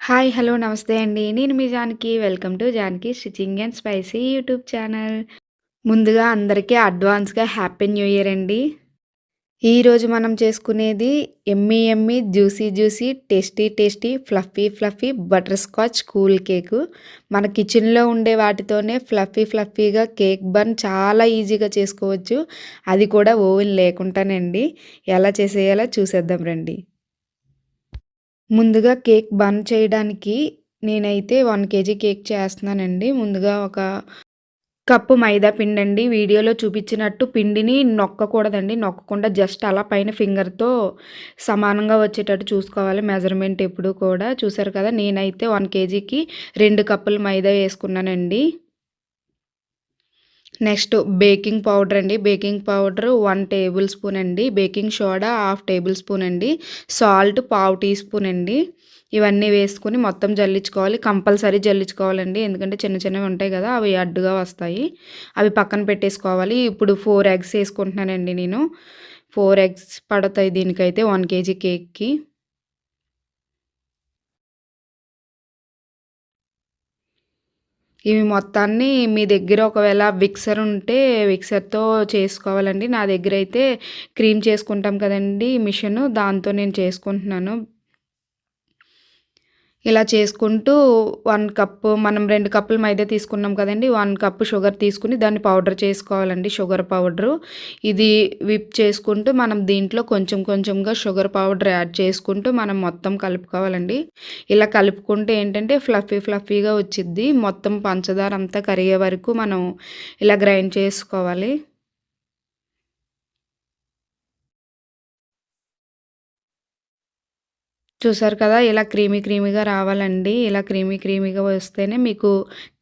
Hi! Hello! నమస్తే అండి. నేను మీ Janaki. Welcome to Janaki stitching and spicy YouTube channel. ముందుగా అందరికీ అడ్వాన్స్‌గా హ్యాపీ న్యూ ఇయర్ అండి. ఈరోజు మనం చేసుకునేది yummy yummy, juicy juicy, tasty tasty, fluffy fluffy butter scotch cool cake. మన కిచెన్‌లో ఉండే వాటితోనే ఫ్లఫీ ఫ్లఫీగా కేక్ బన్ చాలా ఈజీగా చేసుకోవచ్చు. అది కూడా ఓవెన్ లేకుండానండి. ఎలా చేసేయాలో చూసేద్దాం రండి. ముందుగా కేక్ బన్ చేయడానికి నేనైతే 1 కేజీ కేక్ చేస్తున్నానండి. ముందుగా ఒక కప్పు మైదా పిండండి. వీడియోలో చూపించినట్టు పిండిని నొక్కకూడదండి. నొక్కకుండా జస్ట్ అలా పైన ఫింగర్‌తో సమానంగా వచ్చేటట్టు చూసుకోవాలి మెజర్‌మెంట్ ఎప్పుడు కూడా. చూసారు కదా! నేనైతే 1 కేజీకి 2 కప్పులు మైదా వేసుకున్నానండి. నెక్స్ట్ బేకింగ్ పౌడర్ అండి. బేకింగ్ పౌడర్ 1 టేబుల్ స్పూన్ అండి. Baking soda half table spoon అండి. సాల్ట్ పావు టీ స్పూన్ అండి. ఇవన్నీ వేసుకొని మొత్తం జల్లించుకోవాలి. కంపల్సరీ జల్లించుకోవాలండి. ఎందుకంటే చిన్న చిన్నవి ఉంటాయి కదా! అవి అడ్డుగా వస్తాయి. అవి పక్కన పెట్టేసుకోవాలి. ఇప్పుడు 4 ఎగ్స్ వేసుకుంటున్నానండి నేను. 4 ఎగ్స్ పడతాయి దీనికైతే 1 కేజీ కేక్‌కి. ఇవి మొత్తాన్ని మీ దగ్గర ఒకవేళ విక్సర్ ఉంటే విక్సర్‌తో చేసుకోవాలండి. నా దగ్గరైతే క్రీమ్ చేసుకుంటాం కదండీ మిషను, దాంతో నేను చేసుకుంటున్నాను. ఇలా చేసుకుంటూ 1 కప్పు మనం 2 కప్పులు మైదా తీసుకున్నాం కదండీ! 1 కప్పు షుగర్ తీసుకొని దాన్ని పౌడర్ చేసుకోవాలండి. Sugar powder. ఇది విప్ చేసుకుంటూ మనం దీంట్లో కొంచెం కొంచెంగా షుగర్ పౌడర్ యాడ్ చేసుకుంటూ మనం మొత్తం కలుపుకోవాలండి. ఇలా కలుపుకుంటే ఏంటంటే ఫ్లఫీ ఫ్లఫీగా వచ్చిద్ది. మొత్తం పంచదార అంతా కరిగే వరకు మనం ఇలా గ్రైండ్ చేసుకోవాలి. చూసారు కదా! ఇలా క్రీమీ క్రీమీగా రావాలండి. ఇలా క్రీమీ క్రీమీగా వస్తేనే మీకు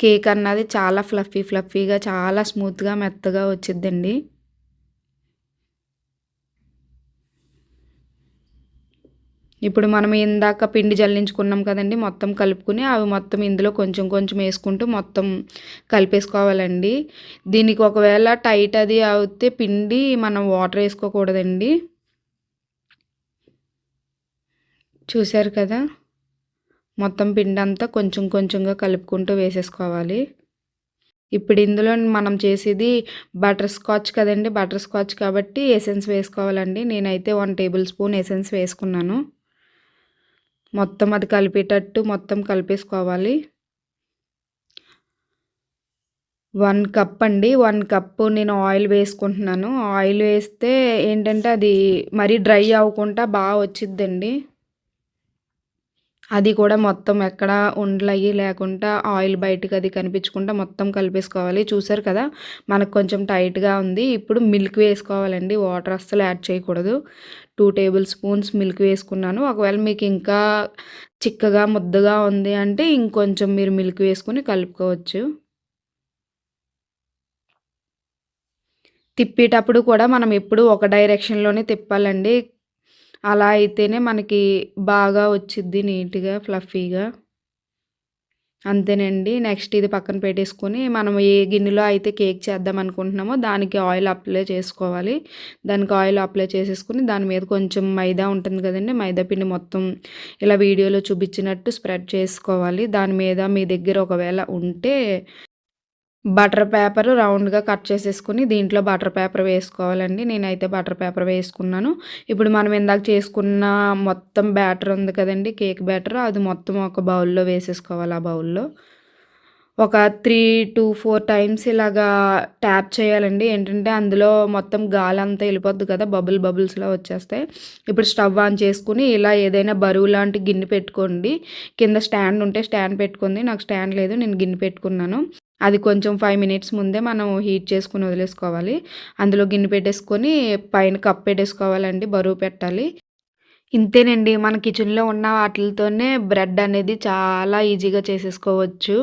కేక్ అన్నది చాలా ఫ్లఫీ ఫ్లఫీగా చాలా స్మూత్‌గా మెత్తగా వచ్చిద్దండి. ఇప్పుడు మనం ఇందాక పిండి జల్లించుకున్నాం కదండీ! మొత్తం కలుపుకొని అవి మొత్తం ఇందులో కొంచెం కొంచెం ఏసుకుంటూ మొత్తం కలిపేసుకోవాలండి. దీనికి ఒకవేళ టైట్ అది అవుతే పిండి మనం వాటర్ ఏసుకోకూడదండి. చూసారు కదా! మొత్తం పిండంతా కొంచెం కొంచెంగా కలుపుకుంటూ వేసేసుకోవాలి. ఇప్పుడు ఇందులో మనం చేసేది బటర్ స్కాచ్ కదండీ! బటర్ స్కాచ్ కాబట్టి ఎసెన్స్ వేసుకోవాలండి. నేనైతే 1 టేబుల్ స్పూన్ ఎసెన్స్ వేసుకున్నాను. మొత్తం అది కలిపేటట్టు మొత్తం కలిపేసుకోవాలి. 1 కప్ అండి. 1 కప్పు నేను ఆయిల్ వేసుకుంటున్నాను. ఆయిల్ వేస్తే ఏంటంటే అది మరీ డ్రై అవ్వకుండా వచ్చిద్దండి. అది కూడా మొత్తం ఎక్కడ ఉండలయ్యి లేకుండా ఆయిల్ బయటకి అది కనిపించకుండా మొత్తం కలిపేసుకోవాలి. చూసారు కదా! మనకు కొంచెం టైట్‌గా ఉంది. ఇప్పుడు మిల్క్ వేసుకోవాలండి. వాటర్ అస్సలు యాడ్ చేయకూడదు. 2 టేబుల్ స్పూన్స్ మిల్క్ వేసుకున్నాను. ఒకవేళ మీకు ఇంకా చిక్కగా ముద్దగా ఉంది అంటే ఇంకొంచెం మీరు మిల్క్ వేసుకొని కలుపుకోవచ్చు. తిప్పేటప్పుడు కూడా మనం ఎప్పుడూ ఒక డైరెక్షన్‌లోనే తిప్పాలండి. అలా అయితేనే మనకి బాగా వచ్చిద్ది నీట్‌గా, ఫ్లఫీగా. అంతేనండి. నెక్స్ట్ ఇది పక్కన పెట్టేసుకొని, మనం ఏ గిన్నెలో అయితే కేక్ చేద్దాం అనుకుంటున్నామో దానికి ఆయిల్ అప్లై చేసుకోవాలి. దానికి ఆయిల్ అప్లై చేసేసుకొని, దాని మీద కొంచెం మైదా ఉంటుంది కదండీ! మైదా పిండి మొత్తం ఇలా వీడియోలో చూపించినట్టు స్ప్రెడ్ చేసుకోవాలి. దాని మీద మీ దగ్గర ఒకవేళ ఉంటే బటర్ పేపర్ రౌండ్‌గా కట్ చేసేసుకొని దీంట్లో బటర్ పేపర్ వేసుకోవాలండి. నేనైతే బటర్ పేపర్ వేసుకున్నాను. ఇప్పుడు మనం ఇందాక చేసుకున్న మొత్తం బ్యాటర్ ఉంది కదండీ! కేక్ బ్యాటర్ అది మొత్తం ఒక బౌల్‌లో వేసేసుకోవాలి ఆ బౌల్‌లో. ఒక 3-4 టైమ్స్ ఇలాగా ట్యాప్ చేయాలండి. ఏంటంటే అందులో మొత్తం గాలంతా ఎళ్ళిపోద్ది కదా! బబుల్స్‌లా వచ్చేస్తాయి. ఇప్పుడు స్టవ్ ఆన్ చేసుకొని ఇలా ఏదైనా బరువు లాంటి గిన్నె పెట్టుకోండి. కింద స్టాండ్ ఉంటే స్టాండ్ పెట్టుకుంది. నాకు స్టాండ్ లేదు. నేను గిన్నె పెట్టుకున్నాను. అది కొంచెం 5 మినిట్స్ ముందే మనం హీట్ చేసుకొని వదిలేసుకోవాలి. అందులో గిన్నె పెట్టేసుకొని పైన కప్ పెట్టేసుకోవాలండి. బరువు పెట్టాలి. ఇంతేనండి. మన కిచెన్‌లో ఉన్న వాటిలతోనే బ్రెడ్ అనేది చాలా ఈజీగా చేసేసుకోవచ్చు.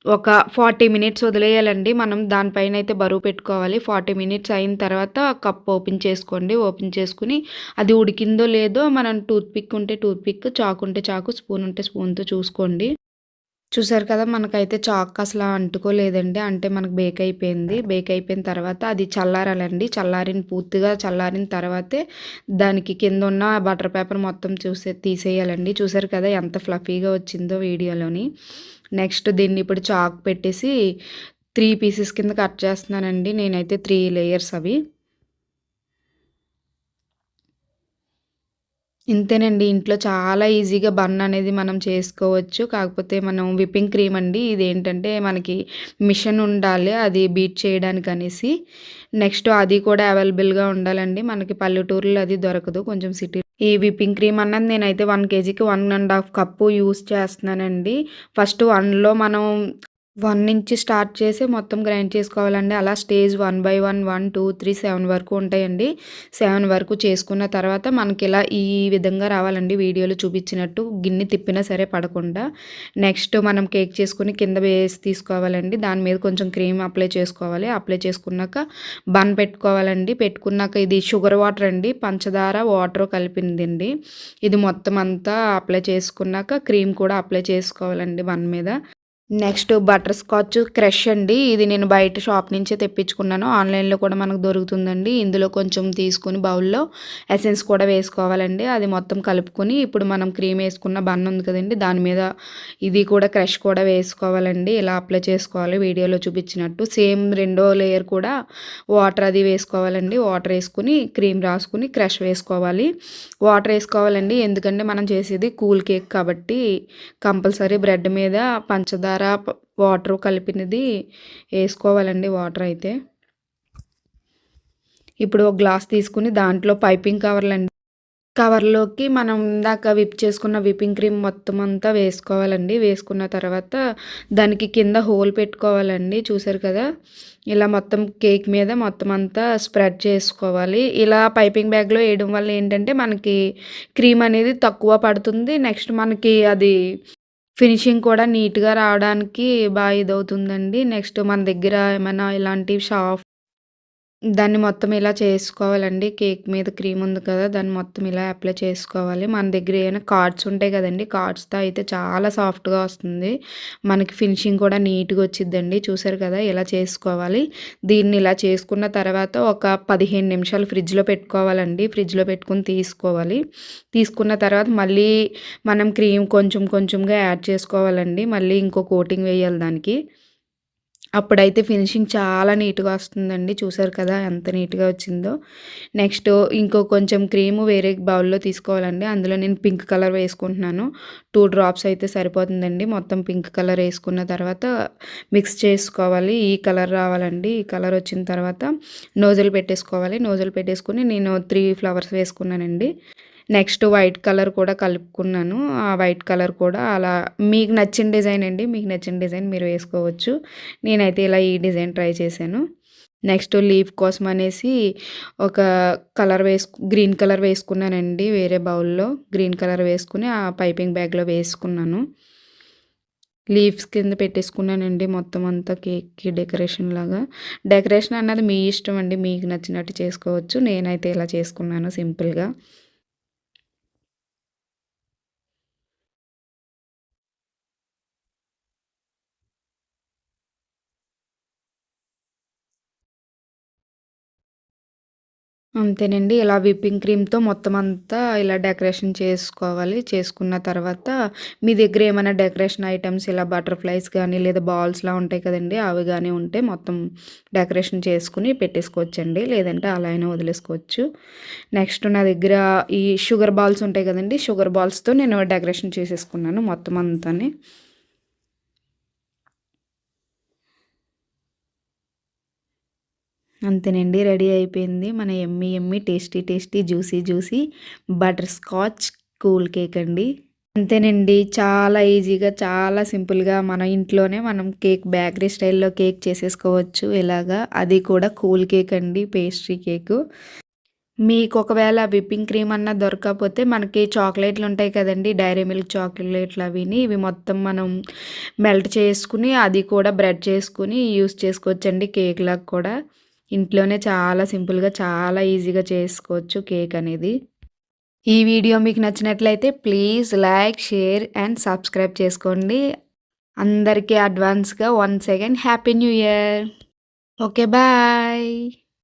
ఒక 40 మినిట్స్ వదిలేయాలండి. మనం దానిపైనైతే బరువు పెట్టుకోవాలి. 40 మినిట్స్ అయిన తర్వాత కప్ ఓపెన్ చేసుకోండి. ఓపెన్ చేసుకొని అది ఉడికిందో లేదో మనం టూత్ పిక్ ఉంటే టూత్ పిక్, చాకు ఉంటే చాకు, స్పూన్ ఉంటే స్పూన్‌తో చూసుకోండి. చూసారు కదా! మనకైతే చాక్ అసల అంటుకోలేదండి. అంటే మనకు బేక్ అయిపోయింది. బేక్ అయిపోయిన తర్వాత అది చల్లారాలండి. పూర్తిగా చల్లారిన తర్వాతే దానికి కిందున్న బటర్ పేపర్ మొత్తం తీసేయాలండి. చూసారు కదా! ఎంత ఫ్లఫీగా వచ్చిందో వీడియోలోని. నెక్స్ట్ దీన్ని ఇప్పుడు చాక్ పెట్టేసి 3 పీసెస్ కింద కట్ చేస్తున్నానండి. నేనైతే 3 లేయర్స్ అవి. ఇంతేనండి. ఇంట్లో చాలా ఈజీగా బన్ అనేది మనం చేసుకోవచ్చు. కాకపోతే మనం విప్పింగ్ క్రీమ్ అండి. ఇదేంటంటే మనకి మిషన్ ఉండాలి. అది బీట్ చేయడానికనేసి. నెక్స్ట్ అది కూడా అవైలబుల్‌గా ఉండాలండి. మనకి పల్లెటూరులో అది దొరకదు. కొంచెం సిటీ ఈ విప్పింగ్ క్రీమ్ అన్నది నేనైతే 1 కేజీకి 1 ½ కప్పు యూజ్ చేస్తున్నానండి. ఫస్ట్ 1లో మనం 1 నుంచి స్టార్ట్ చేసి మొత్తం గ్రైండ్ చేసుకోవాలండి. అలా స్టేజ్ 1 బై 1, 1, 2, 3, 7 వరకు ఉంటాయండి. 7 వరకు చేసుకున్న తర్వాత మనకిలా ఈ విధంగా రావాలండి. వీడియోలో చూపించినట్టు గిన్నె తిప్పినా సరే పడకుండా. నెక్స్ట్ మనం కేక్ చేసుకొని కింద బేస్ తీసుకోవాలండి. దాని మీద కొంచెం క్రీమ్ అప్లై చేసుకోవాలి. అప్లై చేసుకున్నాక బన్ పెట్టుకోవాలండి. పెట్టుకున్నాక ఇది షుగర్ వాటర్ అండి. పంచదార, వాటర్ కలిపిందండి. ఇది మొత్తం అంతా అప్లై చేసుకున్నాక క్రీమ్ కూడా అప్లై చేసుకోవాలండి బన్ మీద. నెక్స్ట్ బటర్ స్కాచ్ క్రష్ అండి. ఇది నేను బయట షాప్ నుంచే తెప్పించుకున్నాను. ఆన్‌లైన్‌లో కూడా మనకు దొరుకుతుందండి. ఇందులో కొంచెం తీసుకొని బౌల్‌లో ఎసెన్స్ కూడా వేసుకోవాలండి. అది మొత్తం కలుపుకొని ఇప్పుడు మనం క్రీమ్ వేసుకున్న బన్ ఉంది కదండీ! దాని మీద ఇది కూడా క్రష్ కూడా వేసుకోవాలండి. ఇలా అప్లై చేసుకోవాలి వీడియోలో చూపించినట్టు. సేమ్ రెండో లేయర్ కూడా వాటర్ అది వేసుకోవాలండి. వాటర్ వేసుకొని క్రీమ్ రాసుకొని క్రష్ వేసుకోవాలి. వాటర్ వేసుకోవాలండి. ఎందుకంటే మనం చేసేది కూల్ కేక్ కాబట్టి కంపల్సరీ బ్రెడ్ మీద పంచదార, వాటర్ కలిపినది వేసుకోవాలండి వాటర్ అయితే. ఇప్పుడు ఒక గ్లాస్ తీసుకొని దాంట్లో పైపింగ్ కవర్‌లోకి మనం ఇందాక చేసుకున్న విప్పింగ్ క్రీమ్ మొత్తం అంతా వేసుకోవాలండి. వేసుకున్న తర్వాత దానికి కింద హోల్ పెట్టుకోవాలండి. చూసారు కదా! ఇలా మొత్తం కేక్ మీద మొత్తం అంతా స్ప్రెడ్ చేసుకోవాలి. ఇలా పైపింగ్ బ్యాగ్‌లో వేయడం వల్ల ఏంటంటే మనకి క్రీమ్ అనేది తక్కువ పడుతుంది. నెక్స్ట్ మనకి అది ఫినిషింగ్ కూడా నీట్‌గా రావడానికి ఇదవుతుందండి. నెక్స్ట్ మన దగ్గర ఏమైనా ఇలాంటి దాన్ని మొత్తం ఇలా చేసుకోవాలండి. కేక్ మీద క్రీమ్ ఉంది కదా! దాన్ని మొత్తం ఇలా అప్లై చేసుకోవాలి. మన దగ్గర ఏమైనా కార్డ్స్ ఉంటాయి కదండీ! కార్డ్స్‌తో అయితే చాలా సాఫ్ట్‌గా వస్తుంది. మనకి ఫినిషింగ్ కూడా నీట్‌గా వచ్చిద్దండి. చూసారు కదా! ఇలా చేసుకోవాలి. దీన్ని ఇలా చేసుకున్న తర్వాత ఒక 15 నిమిషాలు ఫ్రిడ్జ్‌లో పెట్టుకోవాలండి. ఫ్రిడ్జ్‌లో పెట్టుకొని తీసుకోవాలి. తీసుకున్న తర్వాత మళ్ళీ మనం క్రీమ్ కొంచెం కొంచెంగా యాడ్ చేసుకోవాలండి. మళ్ళీ ఇంకో కోటింగ్ వేయాలి దానికి. అప్పుడైతే ఫినిషింగ్ చాలా నీట్‌గా వస్తుందండి. చూసారు కదా! ఎంత నీట్‌గా వచ్చిందో. నెక్స్ట్ ఇంకో కొంచెం క్రీము వేరే బౌల్‌లో తీసుకోవాలండి. అందులో నేను పింక్ కలర్ వేసుకుంటున్నాను. 2 డ్రాప్స్ అయితే సరిపోతుందండి. మొత్తం పింక్ కలర్ వేసుకున్న తర్వాత మిక్స్ చేసుకోవాలి. ఈ కలర్ రావాలండి. ఈ కలర్ వచ్చిన తర్వాత నోజుల్ పెట్టేసుకోవాలి. నోజుల్ పెట్టేసుకొని నేను 3 ఫ్లవర్స్ వేసుకున్నానండి. నెక్స్ట్ వైట్ కలర్ కూడా కలుపుకున్నాను. ఆ వైట్ కలర్ కూడా అలా మీకు నచ్చిన డిజైన్ అండి. మీకు నచ్చిన డిజైన్ మీరు వేసుకోవచ్చు. నేనైతే ఇలా ఈ డిజైన్ ట్రై చేశాను. నెక్స్ట్ లీఫ్ కోసం అనేసి ఒక గ్రీన్ కలర్ వేసుకున్నానండి వేరే బౌల్‌లో. గ్రీన్ కలర్ వేసుకొని ఆ పైపింగ్ బ్యాగ్‌లో వేసుకున్నాను. లీవ్స్ కింద పెట్టేసుకున్నానండి మొత్తం అంతా కేక్‌కి డెకరేషన్ లాగా. డెకరేషన్ అన్నది మీ ఇష్టం అండి. మీకు నచ్చినట్టు చేసుకోవచ్చు. నేనైతే ఇలా చేసుకున్నాను సింపుల్‌గా. అంతేనండి. ఇలా విప్పింగ్ క్రీమ్‌తో మొత్తం అంతా ఇలా డెకరేషన్ చేసుకోవాలి. చేసుకున్న తర్వాత మీ దగ్గర ఏమైనా డెకరేషన్ ఐటెమ్స్ ఇలా బటర్‌ఫ్లైస్ గానీ, లేదా బాల్స్‌లా ఉంటాయి కదండీ! అవి గానీ ఉంటే మొత్తం డెకరేషన్ చేసుకొని పెట్టేసుకోవచ్చండి. లేదంటే అలా అయినా వదిలేసుకోవచ్చు. నెక్స్ట్ నా దగ్గర ఈ షుగర్ బాల్స్ ఉంటాయి కదండీ! షుగర్ బాల్స్‌తో నేను డెకరేషన్ చేసేసుకున్నాను మొత్తం అంతాని. అంతేనండి. రెడీ అయిపోయింది. మన yummy yummy tasty tasty juicy juicy butter scotch cool cake అండి. అంతేనండి. చాలా ఈజీగా, చాలా సింపుల్‌గా మన ఇంట్లోనే మనం బేకరీ స్టైల్‌లో కేక్ చేసేసుకోవచ్చు ఇలాగా. అది కూడా కూల్ కేక్ అండి. Pastry cake. మీకు ఒకవేళ విప్పింగ్ క్రీమ్ అన్నా దొరకకపోతే మనకి చాక్లెట్‌లు ఉంటాయి కదండీ! డైరీ మిల్క్ చాక్లెట్‌లు అవిని. ఇవి మొత్తం మనం మెల్ట్ చేసుకొని అది కూడా బ్రెడ్ చేసుకొని యూజ్ చేసుకోవచ్చండి కేక్‌లాగా కూడా. ఇంట్లోనే చాలా సింపుల్‌గా, చాలా ఈజీగా చేసుకోవచ్చు కేక్ అనేది. ఈ వీడియో మీకు నచ్చినట్లయితే please like, share and subscribe చేసుకోండి. అందరికీ అడ్వాన్స్‌గా once again happy new year. Okay. Bye.